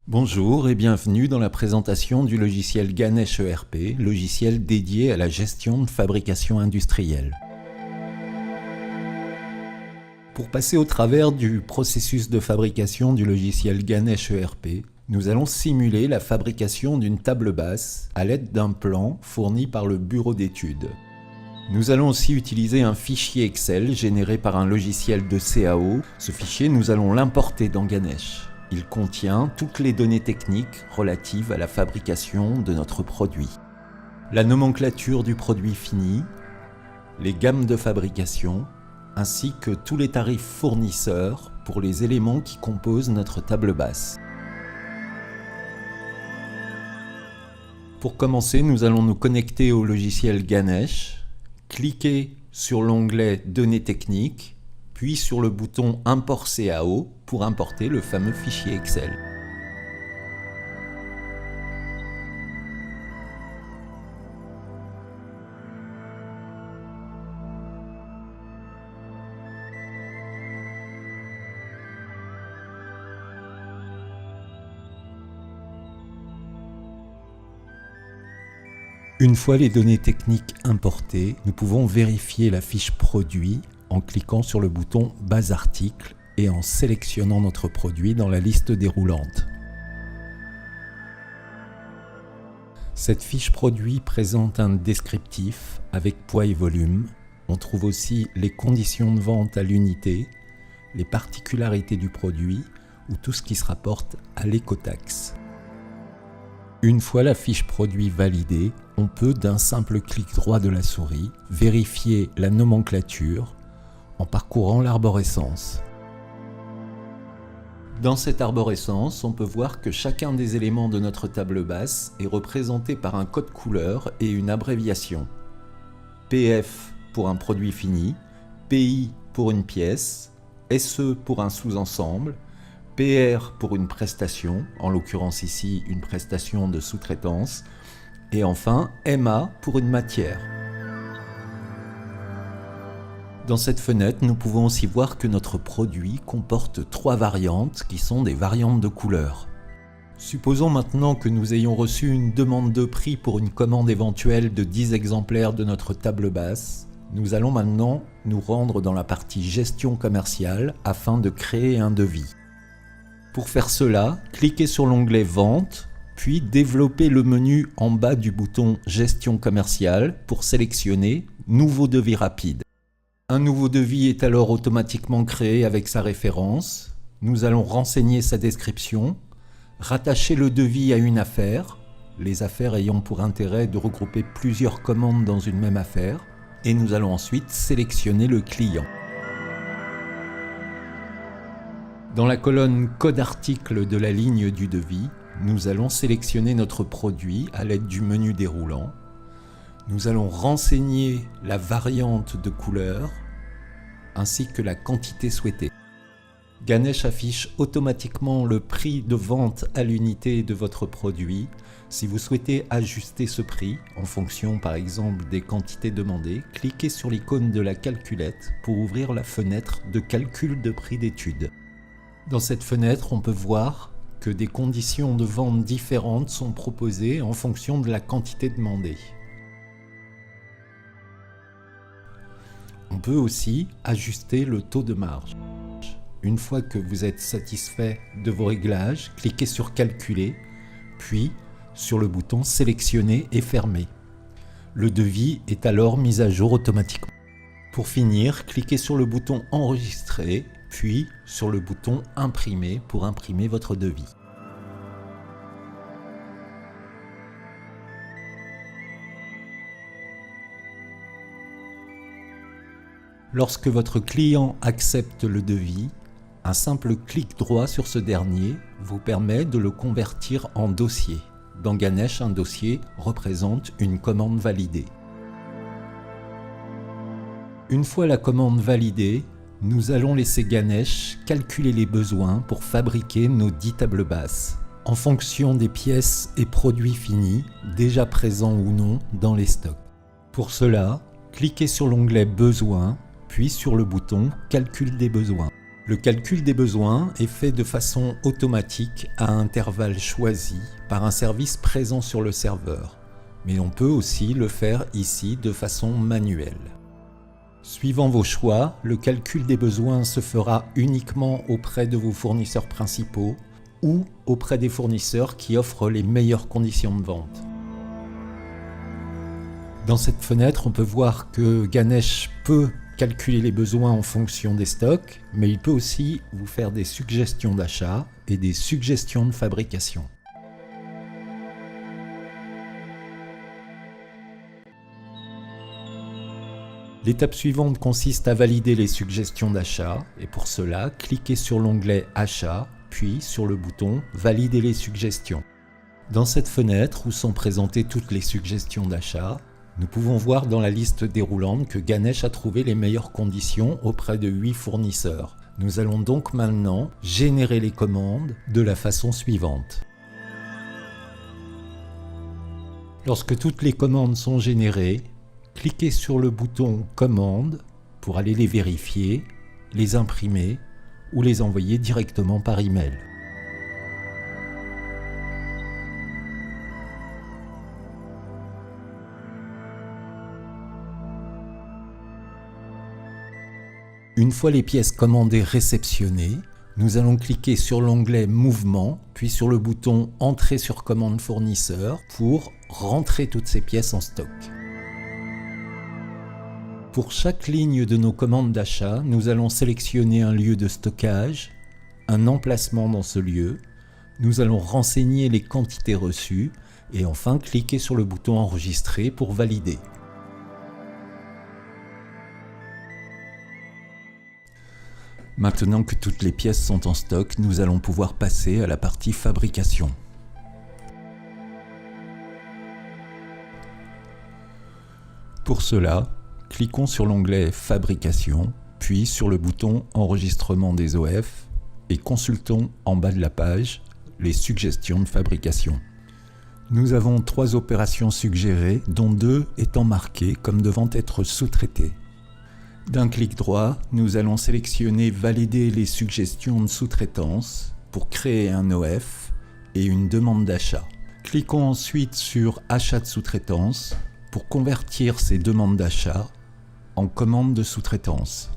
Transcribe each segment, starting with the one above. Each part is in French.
Bonjour et bienvenue dans la présentation du logiciel Ganesh ERP, logiciel dédié à la gestion de fabrication industrielle. Pour passer au travers du processus de fabrication du logiciel Ganesh ERP, nous allons simuler la fabrication d'une table basse à l'aide d'un plan fourni par le bureau d'études. Nous allons aussi utiliser un fichier Excel généré par un logiciel de CAO. Ce fichier, nous allons l'importer dans Ganesh. Il contient toutes les données techniques relatives à la fabrication de notre produit. La nomenclature du produit fini, les gammes de fabrication, ainsi que tous les tarifs fournisseurs pour les éléments qui composent notre table basse. Pour commencer, nous allons nous connecter au logiciel Ganesh, cliquer sur l'onglet Données techniques, puis sur le bouton Import CAO pour importer le fameux fichier Excel. Une fois les données techniques importées, nous pouvons vérifier la fiche produit en cliquant sur le bouton Base article et en sélectionnant notre produit dans la liste déroulante. Cette fiche produit présente un descriptif avec poids et volume. On trouve aussi les conditions de vente à l'unité, les particularités du produit ou tout ce qui se rapporte à l'écotaxe. Une fois la fiche produit validée, on peut d'un simple clic droit de la souris vérifier la nomenclature en parcourant l'arborescence. Dans cette arborescence, on peut voir que chacun des éléments de notre table basse est représenté par un code couleur et une abréviation. PF pour un produit fini, PI pour une pièce, SE pour un sous-ensemble, PR pour une prestation, en l'occurrence ici une prestation de sous-traitance, et enfin MA pour une matière. Dans cette fenêtre, nous pouvons aussi voir que notre produit comporte 3 variantes qui sont des variantes de couleurs. Supposons maintenant que nous ayons reçu une demande de prix pour une commande éventuelle de 10 exemplaires de notre table basse. Nous allons maintenant nous rendre dans la partie gestion commerciale afin de créer un devis. Pour faire cela, cliquez sur l'onglet Vente, puis développez le menu en bas du bouton Gestion commerciale pour sélectionner Nouveau devis rapide. Un nouveau devis est alors automatiquement créé avec sa référence. Nous allons renseigner sa description, rattacher le devis à une affaire, les affaires ayant pour intérêt de regrouper plusieurs commandes dans une même affaire, et nous allons ensuite sélectionner le client. Dans la colonne Code article de la ligne du devis, nous allons sélectionner notre produit à l'aide du menu déroulant. Nous allons renseigner la variante de couleur ainsi que la quantité souhaitée. Ganesh affiche automatiquement le prix de vente à l'unité de votre produit. Si vous souhaitez ajuster ce prix en fonction par exemple des quantités demandées, cliquez sur l'icône de la calculette pour ouvrir la fenêtre de calcul de prix d'étude. Dans cette fenêtre, on peut voir que des conditions de vente différentes sont proposées en fonction de la quantité demandée. On peut aussi ajuster le taux de marge. Une fois que vous êtes satisfait de vos réglages, cliquez sur Calculer, puis sur le bouton Sélectionner et Fermer. Le devis est alors mis à jour automatiquement. Pour finir, cliquez sur le bouton Enregistrer, puis sur le bouton Imprimer pour imprimer votre devis. Lorsque votre client accepte le devis, un simple clic droit sur ce dernier vous permet de le convertir en dossier. Dans Ganesh, un dossier représente une commande validée. Une fois la commande validée, nous allons laisser Ganesh calculer les besoins pour fabriquer nos 10 tables basses, en fonction des pièces et produits finis, déjà présents ou non dans les stocks. Pour cela, cliquez sur l'onglet Besoins, puis sur le bouton Calcul des besoins. Le calcul des besoins est fait de façon automatique à intervalles choisis par un service présent sur le serveur, mais on peut aussi le faire ici de façon manuelle. Suivant vos choix, le calcul des besoins se fera uniquement auprès de vos fournisseurs principaux ou auprès des fournisseurs qui offrent les meilleures conditions de vente. Dans cette fenêtre, on peut voir que Ganesh peut calculer les besoins en fonction des stocks, mais il peut aussi vous faire des suggestions d'achat et des suggestions de fabrication. L'étape suivante consiste à valider les suggestions d'achat et pour cela, cliquez sur l'onglet Achat, puis sur le bouton Valider les suggestions. Dans cette fenêtre où sont présentées toutes les suggestions d'achat, nous pouvons voir dans la liste déroulante que Ganesh a trouvé les meilleures conditions auprès de 8 fournisseurs. Nous allons donc maintenant générer les commandes de la façon suivante. Lorsque toutes les commandes sont générées, cliquez sur le bouton « Commandes » pour aller les vérifier, les imprimer ou les envoyer directement par email. Une fois les pièces commandées réceptionnées, nous allons cliquer sur l'onglet « Mouvement » puis sur le bouton « Entrer sur commande fournisseur » pour rentrer toutes ces pièces en stock. Pour chaque ligne de nos commandes d'achat, nous allons sélectionner un lieu de stockage, un emplacement dans ce lieu, nous allons renseigner les quantités reçues et enfin cliquer sur le bouton « Enregistrer » pour valider. Maintenant que toutes les pièces sont en stock, nous allons pouvoir passer à la partie fabrication. Pour cela, cliquons sur l'onglet Fabrication, puis sur le bouton Enregistrement des OF et consultons en bas de la page les suggestions de fabrication. Nous avons 3 opérations suggérées, dont 2 étant marquées comme devant être sous-traitées. D'un clic droit, nous allons sélectionner Valider les suggestions de sous-traitance pour créer un OF et une demande d'achat. Cliquons ensuite sur Achat de sous-traitance pour convertir ces demandes d'achat en commande de sous-traitance.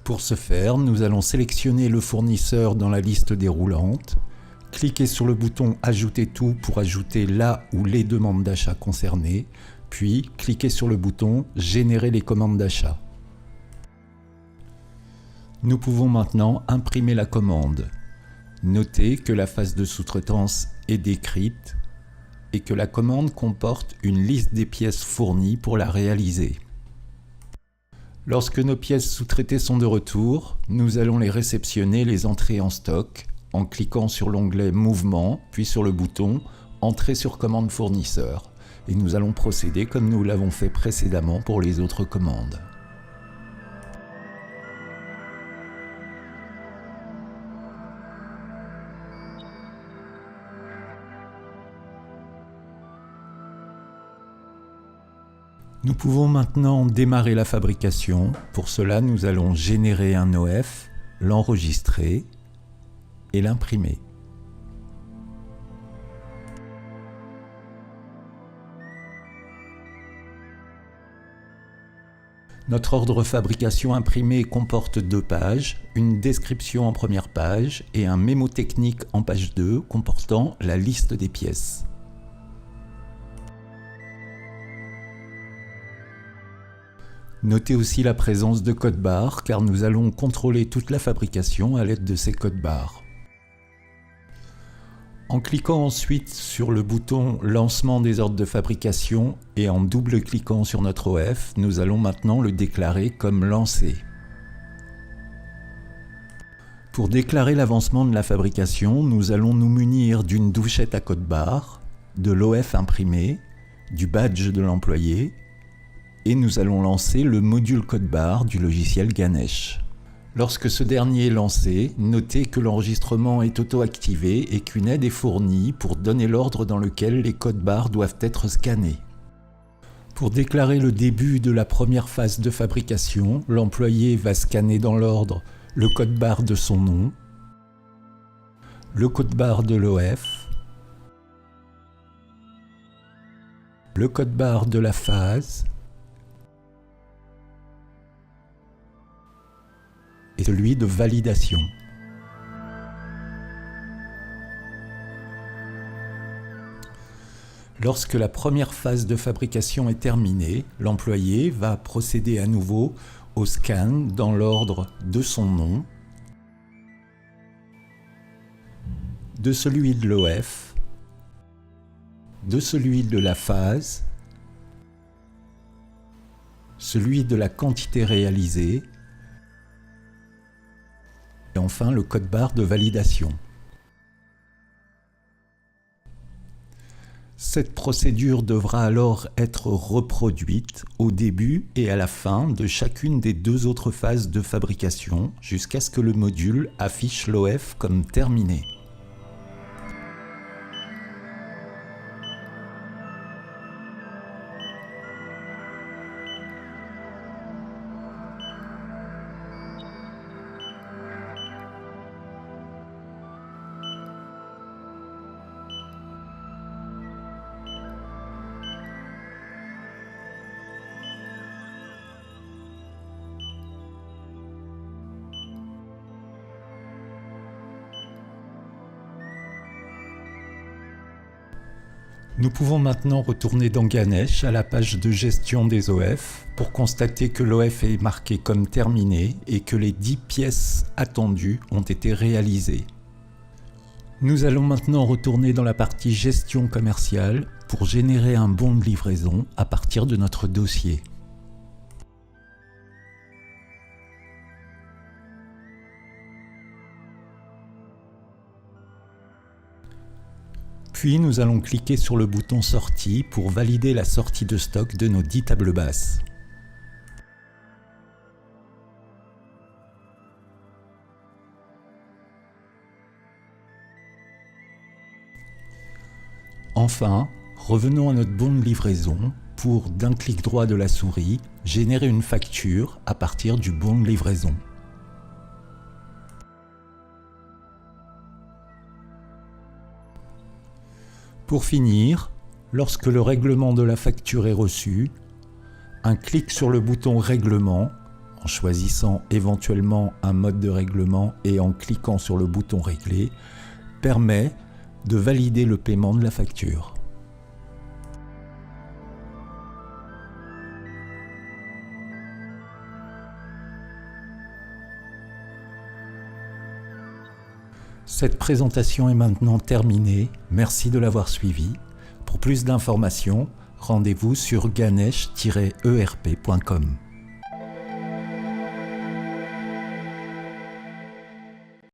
Pour ce faire, nous allons sélectionner le fournisseur dans la liste déroulante, cliquer sur le bouton « Ajouter tout » pour ajouter la ou les demandes d'achat concernées, puis cliquer sur le bouton « Générer les commandes d'achat ». Nous pouvons maintenant imprimer la commande. Notez que la phase de sous-traitance est décrite et que la commande comporte une liste des pièces fournies pour la réaliser. Lorsque nos pièces sous-traitées sont de retour, nous allons les réceptionner et les entrer en stock en cliquant sur l'onglet Mouvement, puis sur le bouton Entrer sur commande fournisseur. Et nous allons procéder comme nous l'avons fait précédemment pour les autres commandes. Nous pouvons maintenant démarrer la fabrication. Pour cela, nous allons générer un OF, l'enregistrer et l'imprimer. Notre ordre fabrication imprimé comporte 2 pages, une description en première page et un mémo technique en page 2 comportant la liste des pièces. Notez aussi la présence de codes barres car nous allons contrôler toute la fabrication à l'aide de ces codes barres. En cliquant ensuite sur le bouton Lancement des ordres de fabrication et en double-cliquant sur notre OF, nous allons maintenant le déclarer comme lancé. Pour déclarer l'avancement de la fabrication, nous allons nous munir d'une douchette à code barre, de l'OF imprimé, du badge de l'employé, et nous allons lancer le module code barre du logiciel Ganesh. Lorsque ce dernier est lancé, notez que l'enregistrement est auto-activé et qu'une aide est fournie pour donner l'ordre dans lequel les codes barres doivent être scannés. Pour déclarer le début de la première phase de fabrication, l'employé va scanner dans l'ordre le code barre de son nom, le code barre de l'OF, le code barre de la phase et celui de validation. Lorsque la première phase de fabrication est terminée, l'employé va procéder à nouveau au scan dans l'ordre de son nom, de celui de l'OF, de celui de la phase, celui de la quantité réalisée et enfin le code barre de validation. Cette procédure devra alors être reproduite au début et à la fin de chacune des deux autres phases de fabrication jusqu'à ce que le module affiche l'OF comme terminé. Nous pouvons maintenant retourner dans Ganesh à la page de gestion des OF pour constater que l'OF est marqué comme terminé et que les 10 pièces attendues ont été réalisées. Nous allons maintenant retourner dans la partie gestion commerciale pour générer un bon de livraison à partir de notre dossier. Puis nous allons cliquer sur le bouton Sortie pour valider la sortie de stock de nos 10 tables basses. Enfin, revenons à notre bon de livraison pour, d'un clic droit de la souris, générer une facture à partir du bon de livraison. Pour finir, lorsque le règlement de la facture est reçu, un clic sur le bouton Règlement, en choisissant éventuellement un mode de règlement et en cliquant sur le bouton Régler, permet de valider le paiement de la facture. Cette présentation est maintenant terminée. Merci de l'avoir suivie. Pour plus d'informations, rendez-vous sur ganesh-erp.com.